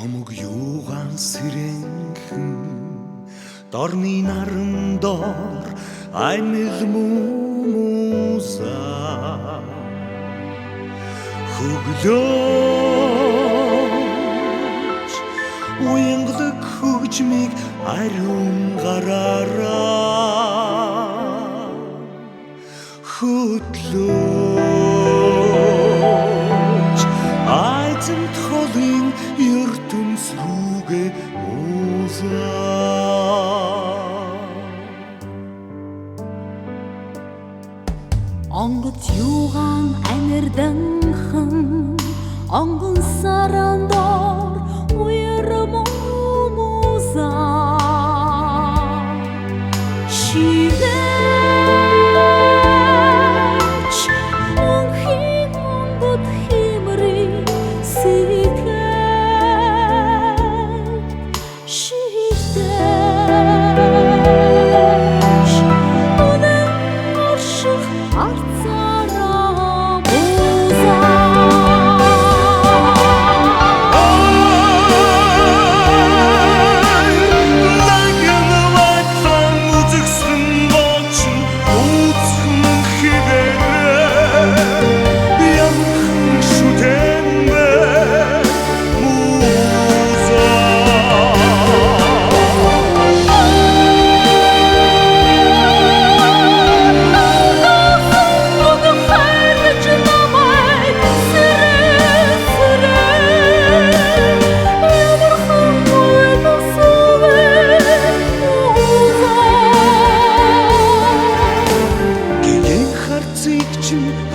Домог юугаан сэрэнхэн дорны наран доор аймаг мумузаа хөглөөч уянгалаг хөгжмийг ариун гараараа хөдлөөч айзент холын ертөнц рүүгээ уузаа онгоц юугаан амьарданхан онгон саран доор уяр мумузаа шивэж унхин онгод химрий сэтгэл шивэж үнэн орших арцаараа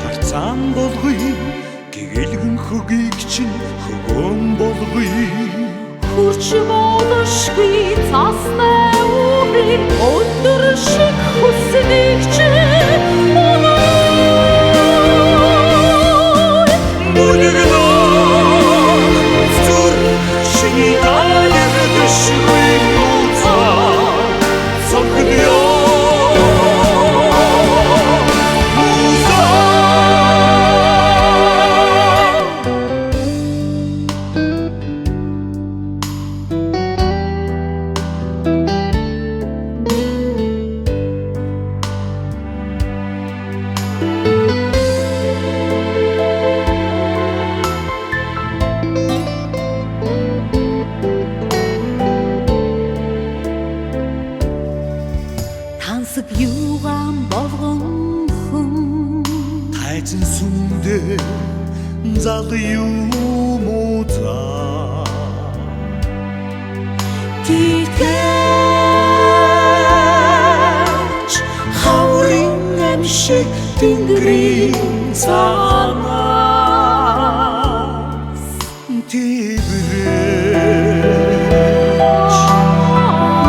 харцаан болгоё гэгээлгэн хөгийг чинь хөгөөн болгоё хурч болошгүй цастай үрийн өндөр шиг хүснийг чинь тансаг юугаан болгон хүн тайзан сүмдээ зал юмузаа тикэж хаврын амшиг тэнгэрийн цаанаас тэврэж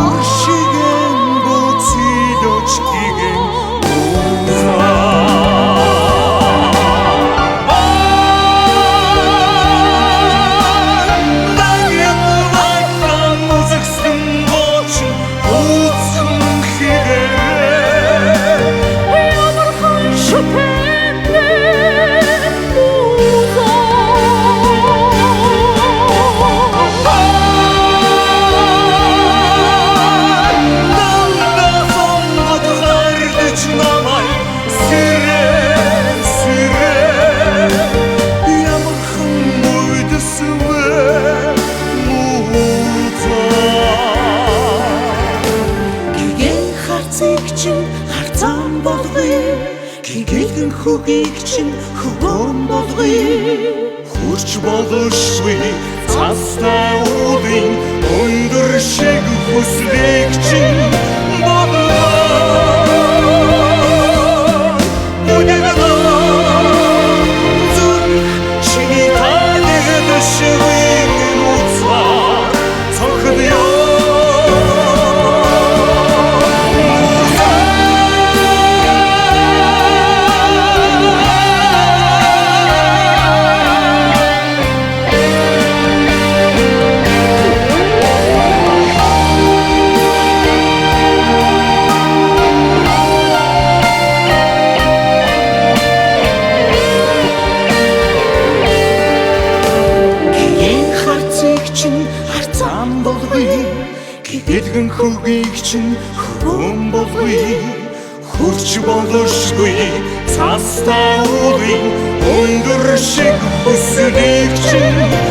уршигэн буцилж гигэн харцаан болгоё гэгээлгэн хөгийг чинь хөгөөн болгоё хурч болошгүй цастай үрийн өндөр шиг хүснийг чинь Эдгэн хөвгийг чинь хөрөн болгоё хурч болошгүй цаастай уулын өндөр шиг хүснийг чинь